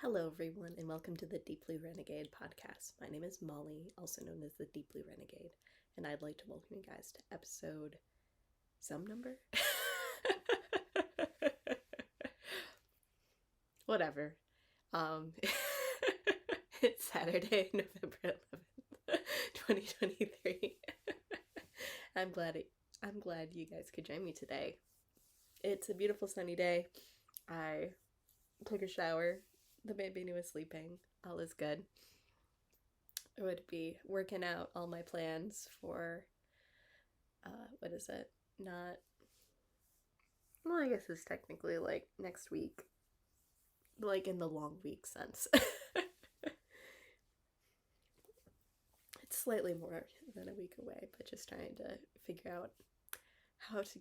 Hello, everyone, and welcome to the Deep Blue Renegade podcast. My name is Molly, also known as the Deep Blue Renegade, and I'd like to welcome you guys to episode some number? Whatever. It's Saturday, November 11th, 2023. I'm glad you guys could join me today. It's a beautiful sunny day. I took a shower. The baby was sleeping. All is good. I would be working out all my plans for, what is it? Not, well, I guess it's technically like next week. Like in the long week sense. It's slightly more than a week away, but just trying to figure out how to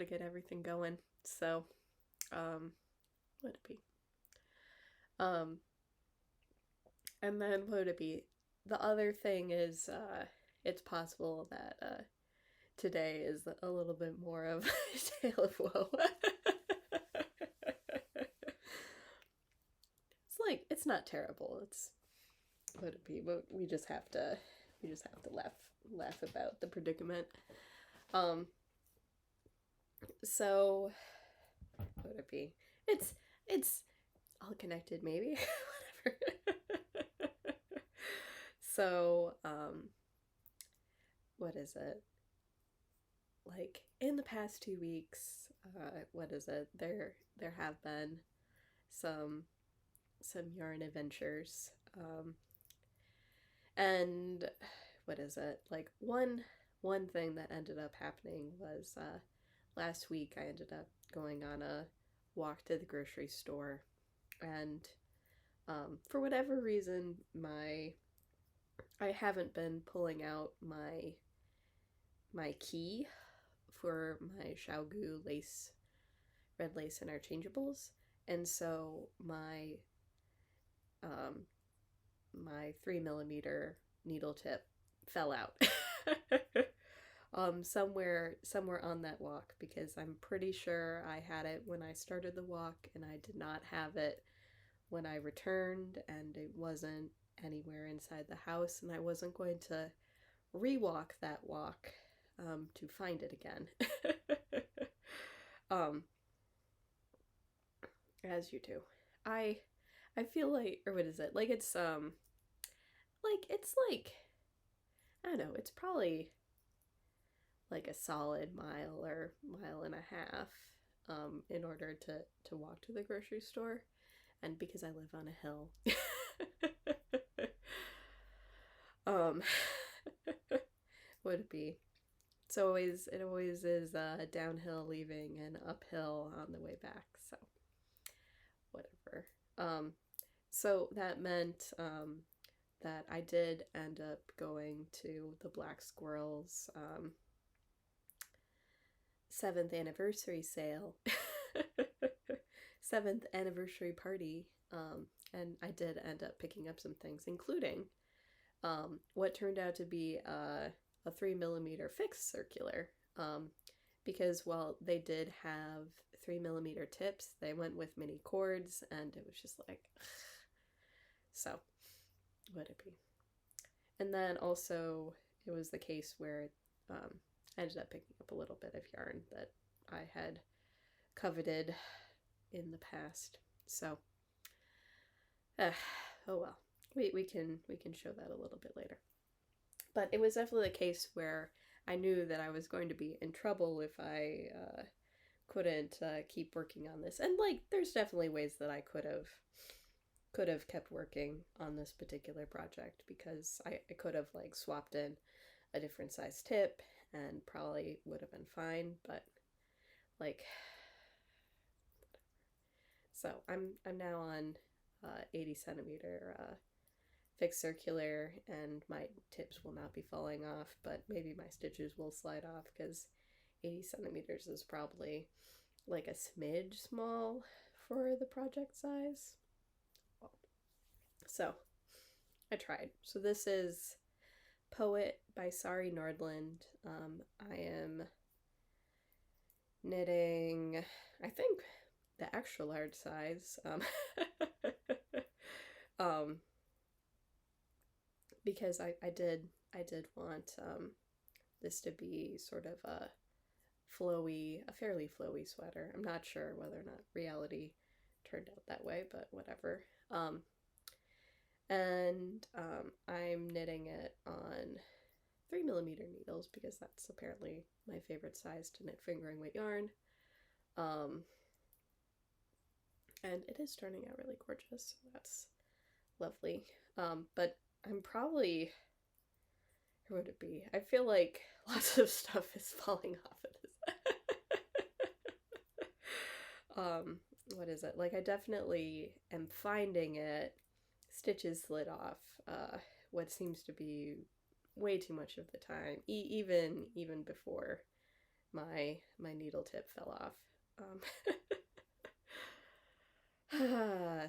get everything going. So, what would it be? And then what would it be? The other thing is, it's possible that today is a little bit more of a tale of woe. It's not terrible. It's what would it be? But we just have to laugh about the predicament. So what would it be? It's all connected, maybe. Whatever. So, what is it? Like in the past 2 weeks, what is it? There have been some yarn adventures. And what is it? Like one thing that ended up happening was last week I ended up going on a walk to the grocery store, and for whatever reason I haven't been pulling out my key for my Xiaogu red lace interchangeables, and so my 3mm needle tip fell out. Somewhere on that walk, because I'm pretty sure I had it when I started the walk and I did not have it when I returned, and it wasn't anywhere inside the house, and I wasn't going to rewalk that walk to find it again. As you do. I feel like, or what is it? Like it's I don't know, it's probably like a solid mile or mile and a half in order to walk to the grocery store, and because I live on a hill. Would it be? It always is downhill leaving and uphill on the way back, so whatever. So that meant that I did end up going to the Black Squirrel's 7th anniversary sale, 7th anniversary party, and I did end up picking up some things, including what turned out to be a 3mm fixed circular, because while they did have 3mm tips, they went with mini cords, and it was just like, so would it be? And then also it was the case where I ended up picking up a little bit of yarn that I had coveted in the past. So, oh well, we can show that a little bit later. But it was definitely the case where I knew that I was going to be in trouble if I couldn't keep working on this. And like, there's definitely ways that I could have kept working on this particular project, because I could have like swapped in a different size tip and probably would have been fine, but like, so I'm now on 80cm fixed circular, and my tips will not be falling off, but maybe my stitches will slide off, because 80cm is probably like a smidge small for the project size. So I tried. So this is Poet by Sari Nordland. I am knitting, I think, the extra large size. um, because I did want this to be sort of a fairly flowy sweater. I'm not sure whether or not reality turned out that way, but whatever. I'm knitting it on 3mm needles because that's apparently my favorite size to knit fingering weight yarn. And it is turning out really gorgeous. So that's lovely. But I'm probably, where would it be? I feel like lots of stuff is falling off of this. What is it? Like, I definitely am finding it. Stitches slid off what seems to be way too much of the time, even before my needle tip fell off.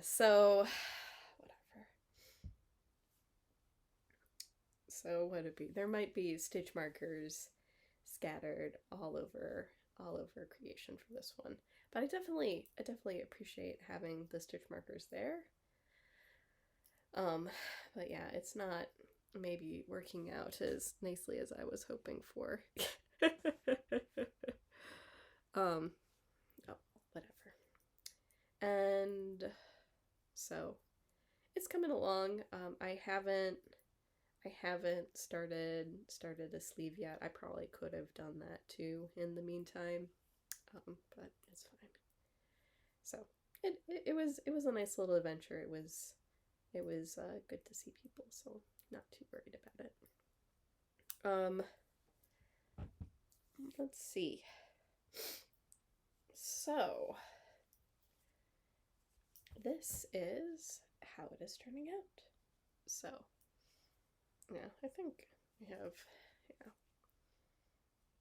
So whatever. So what it be? There might be stitch markers scattered all over creation for this one, but I definitely appreciate having the stitch markers there. But yeah, it's not maybe working out as nicely as I was hoping for. Oh, whatever. And so it's coming along. I haven't started a sleeve yet. I probably could have done that too in the meantime, but it's fine. So it was a nice little adventure. It was good to see people, so not too worried about it. Let's see. So this is how it is turning out. So yeah, I think we have, yeah.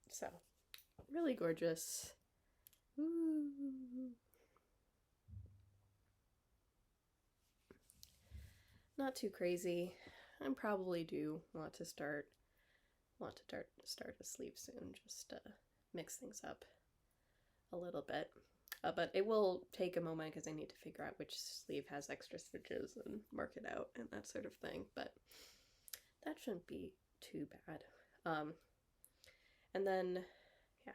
So really gorgeous. Ooh. Not too crazy. I probably do want to start a sleeve soon, just to mix things up a little bit. But it will take a moment because I need to figure out which sleeve has extra stitches and mark it out and that sort of thing. But that shouldn't be too bad. And then, yeah.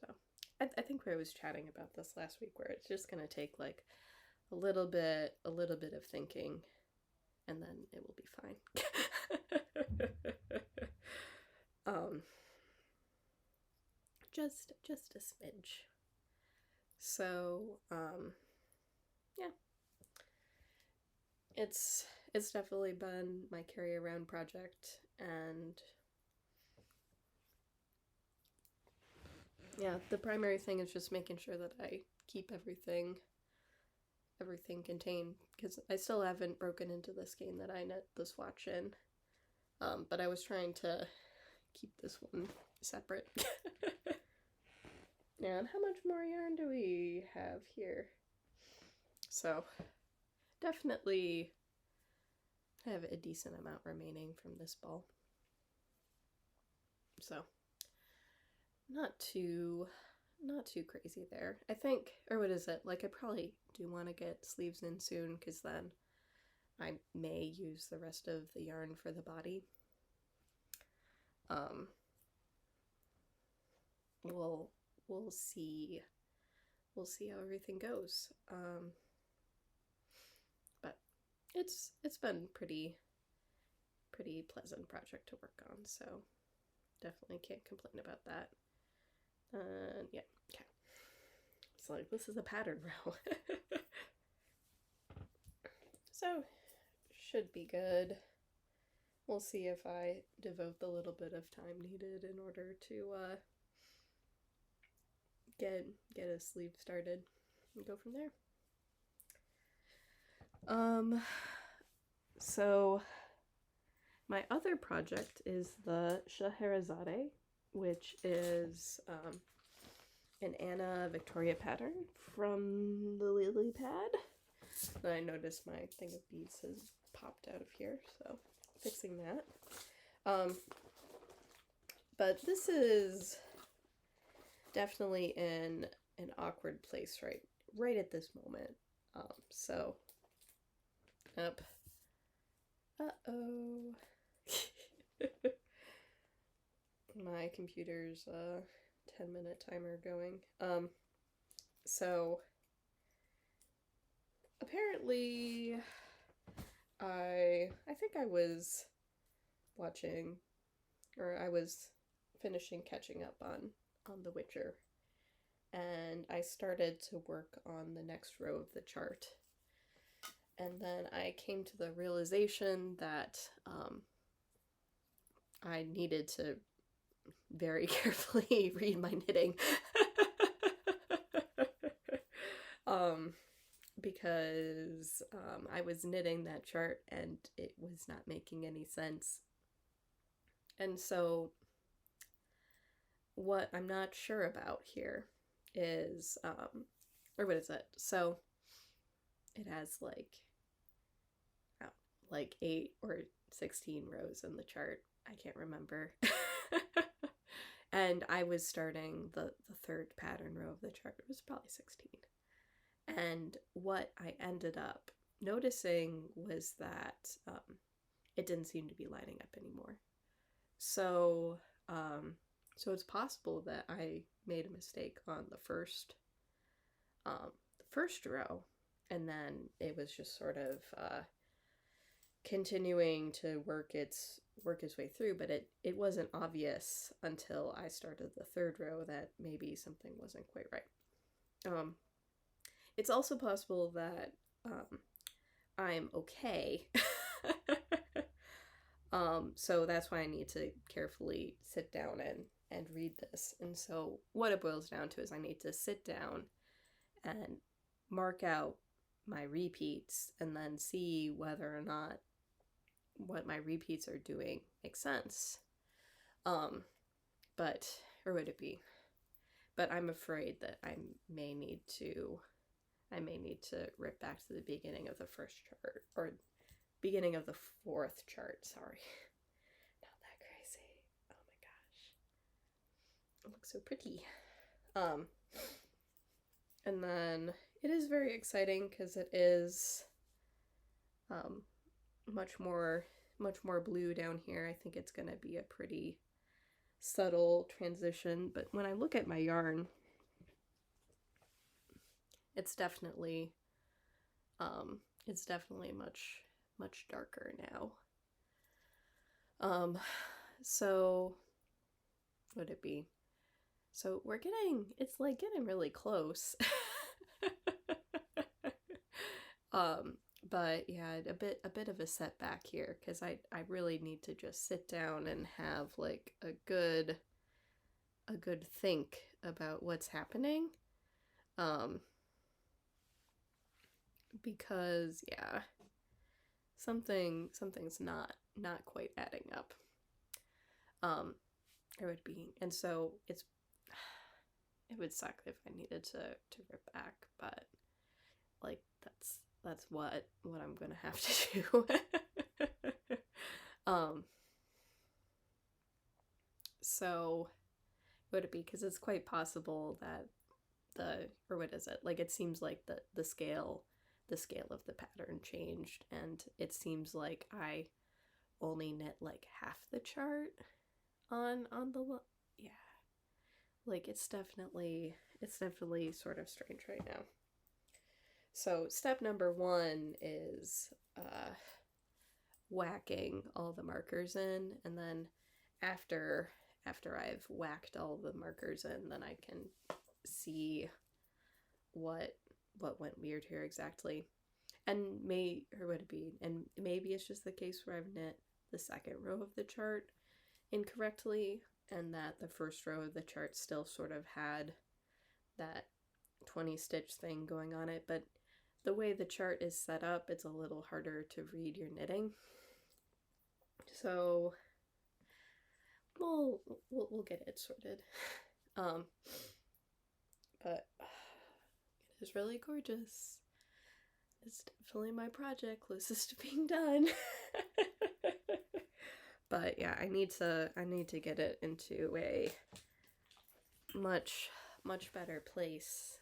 So I think I was chatting about this last week, where it's just gonna take like a little bit of thinking, and then it will be fine. Just a smidge. So, yeah. It's definitely been my carry around project, and yeah, the primary thing is just making sure that I keep everything contained, because I still haven't broken into the skein that I knit the swatch in. But I was trying to keep this one separate. And how much more yarn do we have here? So definitely have a decent amount remaining from this ball. So not too crazy there. I think, or what is it? Like, I probably do want to get sleeves in soon, because then I may use the rest of the yarn for the body. We'll see. We'll see how everything goes. But it's been pretty pleasant project to work on, so definitely can't complain about that. Yeah, okay. It's like, this is a pattern row. So should be good. We'll see if I devote the little bit of time needed in order to get a sleeve started and go from there. So my other project is the Scheherazade, which is an Anna Victoria pattern from the Lily Pad. And I noticed my thing of beads has popped out of here, so fixing that. But this is definitely in an awkward place right at this moment. So, Uh-oh. My computer's 10-minute timer going. So apparently I think I was watching, or I was finishing catching up on The Witcher, and I started to work on the next row of the chart. And then I came to the realization that I needed to very carefully read my knitting. Because I was knitting that chart and it was not making any sense. And so what I'm not sure about here is, or what is it? So it has like 8 or 16 rows in the chart. I can't remember. And I was starting the third pattern row of the chart. It was probably 16. And what I ended up noticing was that it didn't seem to be lining up anymore. So it's possible that I made a mistake on the first row, and then it was just sort of continuing to work its way through, but it wasn't obvious until I started the third row that maybe something wasn't quite right. It's also possible that I'm okay. So that's why I need to carefully sit down and read this. And so what it boils down to is I need to sit down and mark out my repeats and then see whether or not what my repeats are doing makes sense. Or would it be? But I'm afraid that I may need to rip back to the beginning of the first chart, or beginning of the fourth chart, sorry. Not that crazy. Oh my gosh. It looks so pretty. And then it is very exciting because it is much more blue down here. I think it's going to be a pretty subtle transition, but when I look at my yarn, it's definitely much darker now. So what would it be? So it's like getting really close. But yeah, a bit of a setback here, because I really need to just sit down and have like a good think about what's happening. Because yeah, something's not quite adding up. It would be, and so it would suck if I needed to rip back, but like that's what I'm gonna have to do. So would it be, because it's quite possible that what is it, like it seems like the scale of the pattern changed, and it seems like I only knit like half the chart on the yeah, like it's definitely sort of strange right now. So step number 1 is whacking all the markers in, and then after I've whacked all the markers in, then I can see what went weird here exactly. And maybe it's just the case where I've knit the second row of the chart incorrectly, and that the first row of the chart still sort of had that 20 stitch thing going on it, but the way the chart is set up, it's a little harder to read your knitting. So we'll get it sorted. But it is really gorgeous. It's definitely my project closest to being done. But yeah, I need to get it into a much better place.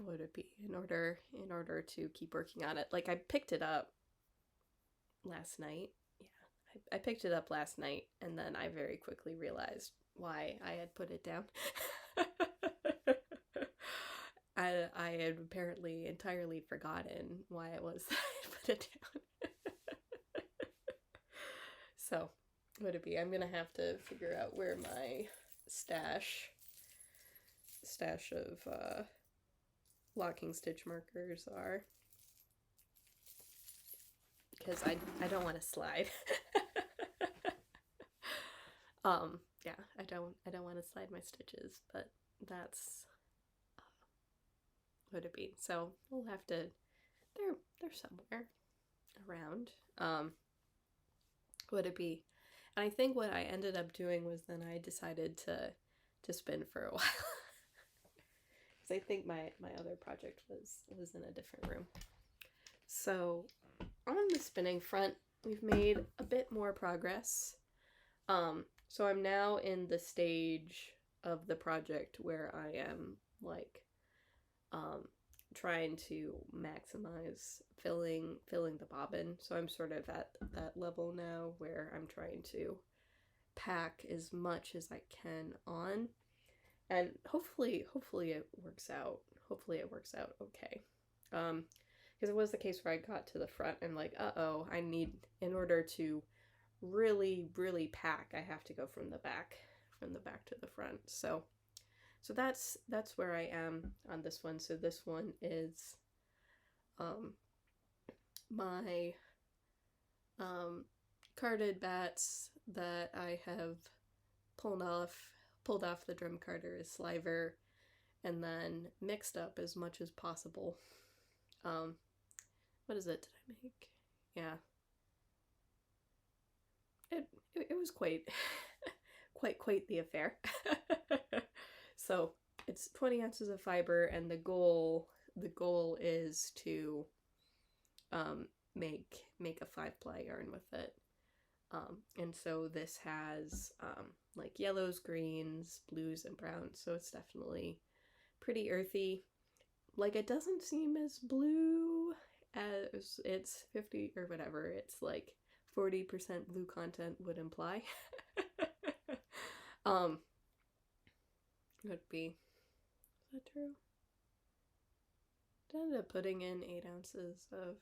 what would it be, in order to keep working on it. Like, I picked it up last night. Yeah, I picked it up last night, and then I very quickly realized why I had put it down. I had apparently entirely forgotten why it was that I put it down. So, what would it be? I'm gonna have to figure out where my stash of locking stitch markers are, because I don't want to slide. Yeah, I don't want to slide my stitches, but that's what it be. So we'll have to, they're somewhere around. Would it be? And I think what I ended up doing was then I decided to spin for a while. Because I think my other project was in a different room. So on the spinning front, we've made a bit more progress. So I'm now in the stage of the project where I am like trying to maximize filling the bobbin. So I'm sort of at that level now where I'm trying to pack as much as I can on, and hopefully it works out. Hopefully it works out okay. Because it was the case where I got to the front and like, uh-oh, I need, in order to really pack, I have to go from the back to the front. So that's where I am on this one. So this one is my carded bats that I have pulled off the drum carder as sliver, and then mixed up as much as possible. What is it did I make? Yeah. It was quite the affair. So it's 20 ounces of fiber, and the goal is to make a 5-ply yarn with it. And so this has like yellows, greens, blues, and browns. So it's definitely pretty earthy. Like, it doesn't seem as blue as it's 50 or whatever. It's like 40% blue content would imply. Would be, is that true? I ended up putting in 8 ounces of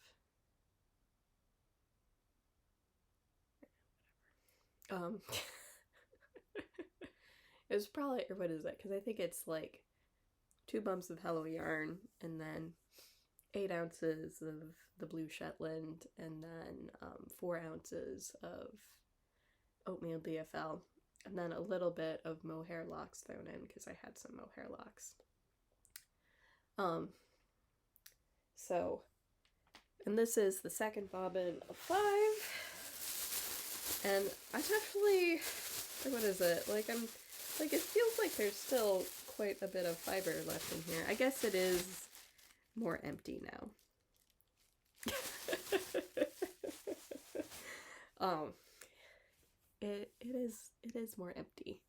it was probably, or what is it? Because I think it's like 2 bumps of Hello Yarn, and then 8 ounces of the blue Shetland, and then 4 ounces of oatmeal BFL, and then a little bit of mohair locks thrown in because I had some mohair locks. So, and this is the second bobbin of 5, and I'm actually, what is it? Like, I'm like, it feels like there's still quite a bit of fiber left in here. I guess it is more empty now. It is more empty.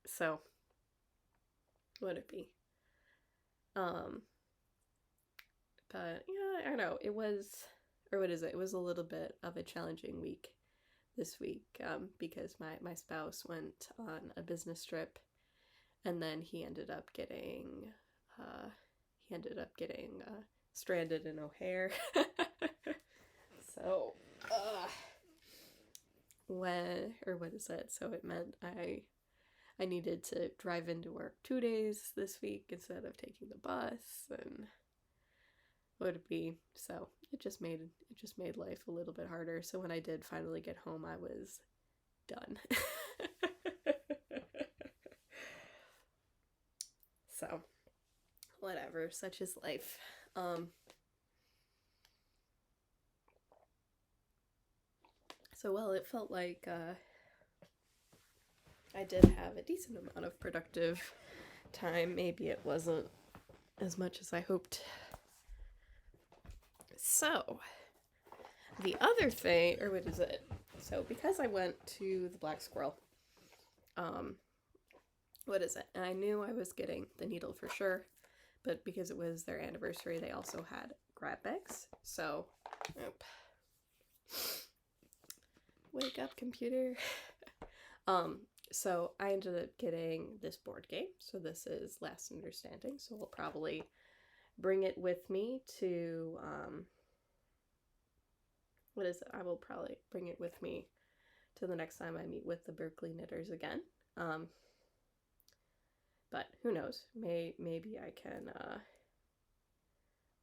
So what would it be? But yeah, I don't know. It was, or what is it? It was a little bit of a challenging week this week, because my spouse went on a business trip, and then he ended up getting stranded in O'Hare. So so it meant I needed to drive into work 2 days this week instead of taking the bus, and what it be. So it just made life a little bit harder. So when I did finally get home, I was done. So whatever, such is life. So well, it felt like I did have a decent amount of productive time. Maybe it wasn't as much as I hoped. So the other thing, or what is it? So because I went to the Black Squirrel, what is it? And I knew I was getting the needle for sure, but because it was their anniversary, they also had grab bags. So, wake up, computer. So I ended up getting this board game. So this is Last Understanding. So I'll probably bring it with me to, what is it? I will probably bring it with me to the next time I meet with the Berkeley Knitters again. But who knows? Maybe I can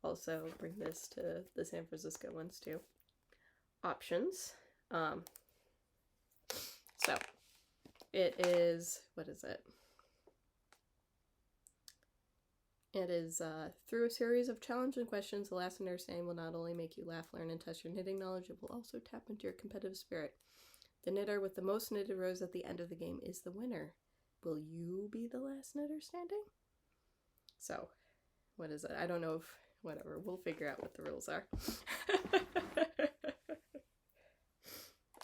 also bring this to the San Francisco ones too. Options. So it is, what is it? It is through a series of challenging questions, the Last Understanding will not only make you laugh, learn, and test your knitting knowledge, it will also tap into your competitive spirit. The knitter with the most knitted rows at the end of the game is the winner. Will you be the last knitter standing? So, what is it? I don't know if, whatever, we'll figure out what the rules are.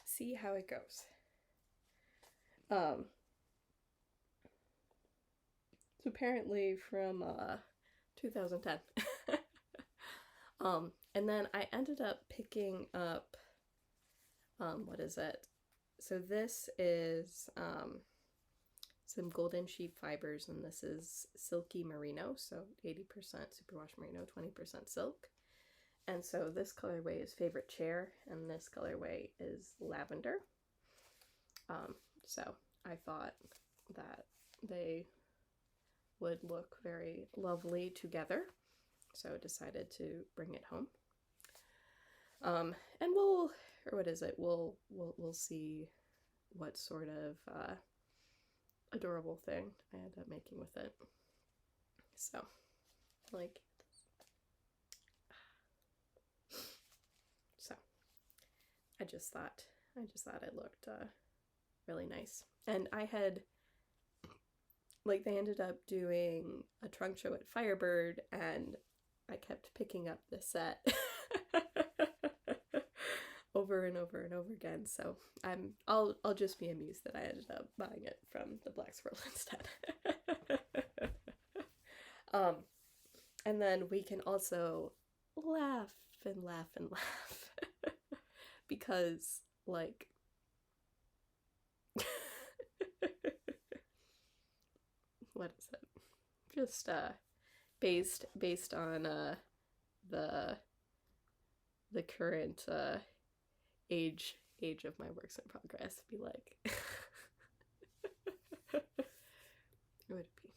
See how it goes. So apparently from 2010. And then I ended up picking up, what is it? So this is some golden sheep fibers, and this is silky merino, so 80% superwash merino, 20% silk. And so this colorway is Favorite Chair, and this colorway is Lavender. So I thought that they would look very lovely together, so I decided to bring it home. And we'll see what sort of adorable thing I end up making with it. So, like, so I just thought it looked really nice. And I had, like, they ended up doing a trunk show at Firebird, and I kept picking up the set over and over and over again. So I'll just be amused that I ended up buying it from the Black Squirrel instead. And then we can also laugh and laugh and laugh because, like, what is it? Just based on the current age of my works in progress, be like it would be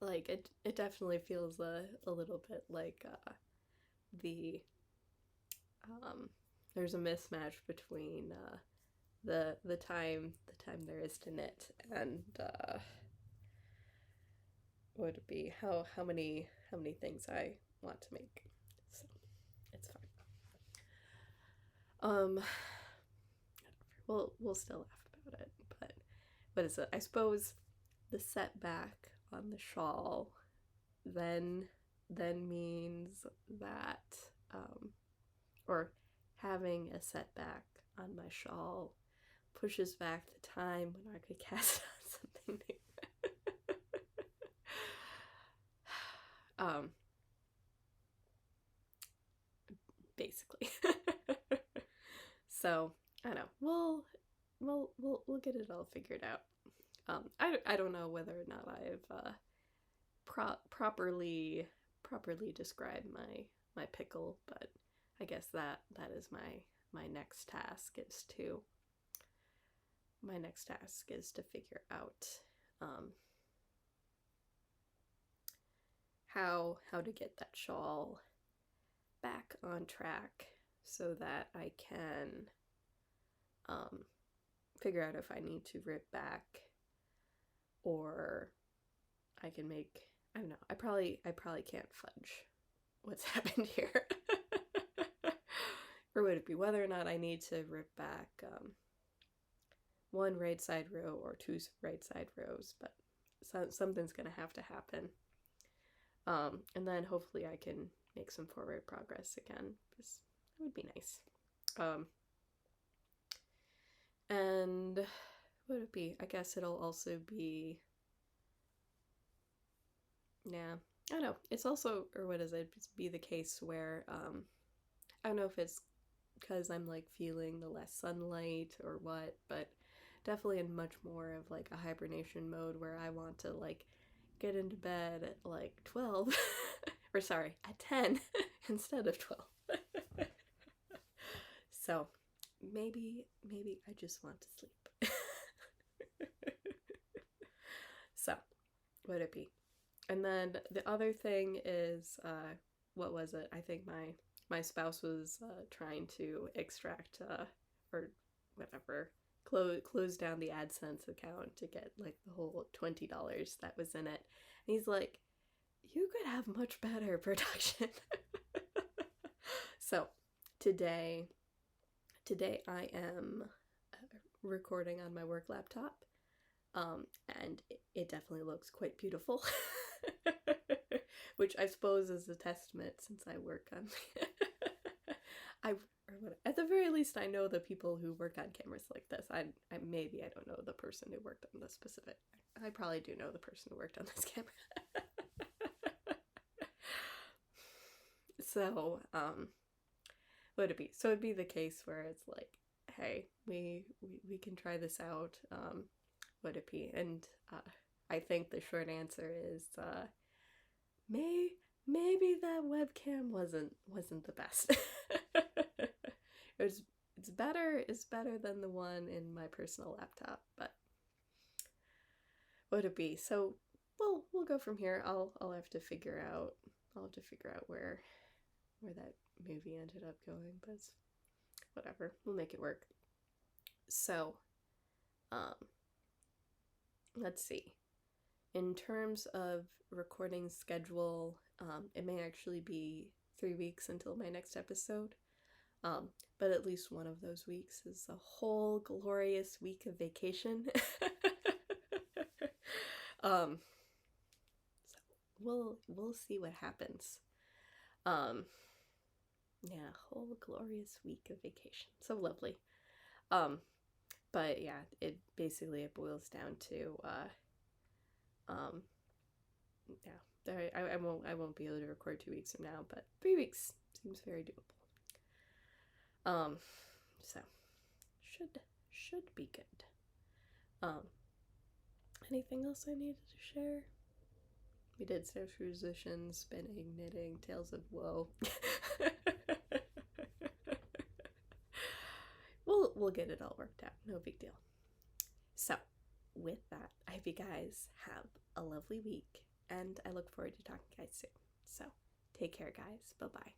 like it definitely feels a little bit like there's a mismatch between the time there is to knit and would it be how many things I want to make. So it's fine. We'll still laugh about it, but what is it? I suppose the setback on the shawl then means that or having a setback on my shawl pushes back the time when I could cast on something new. Basically. So I know we'll get it all figured out. I don't know whether or not I've properly described my pickle, but I guess that is my next task is to figure out how to get that shawl back on track so that I can figure out if I need to rip back or I can make, I don't know, I probably can't fudge what's happened here. Or would it be whether or not I need to rip back one right side row or two right side rows, but something's gonna have to happen. And then hopefully I can make some forward progress again, because that would be nice. And what would it be? I guess it'll also be Yeah, I don't know. It's also, or what is it? It's be the case where I don't know if it's because I'm like feeling the less sunlight or what, but definitely in much more of like a hibernation mode where I want to like get into bed at like 12 or sorry, at 10 instead of 12. So maybe I just want to sleep. So, would it be? And then the other thing is, what was it? I think my spouse was trying to extract or whatever close down the AdSense account to get like the whole $20 that was in it. And he's like, "You could have much better production." So today today I am recording on my work laptop, and it definitely looks quite beautiful. Which I suppose is a testament since I work on at the very least I know the people who work on cameras like this. I maybe I don't know the person who worked on this specific. I probably do know the person who worked on this camera. So, would it be? So it'd be the case where it's like, hey, we can try this out. Would it be? And I think the short answer is maybe that webcam wasn't the best. It's better than the one in my personal laptop, but would it be? So we'll go from here. I'll have to figure out where that movie ended up going, but whatever. We'll make it work. So, um let's see. In terms of recording schedule, it may actually be 3 weeks until my next episode. But at least one of those weeks is a whole glorious week of vacation. So we'll see what happens. Yeah, whole glorious week of vacation. So lovely. But yeah, it boils down to yeah, I won't be able to record 2 weeks from now, but 3 weeks seems very doable. So should be good. Anything else I needed to share? We did socialization, spinning, knitting, tales of woe. We'll get it all worked out. No big deal. So, with that, I hope you guys have a lovely week, and I look forward to talking to you guys soon. So, take care, guys. Bye-bye.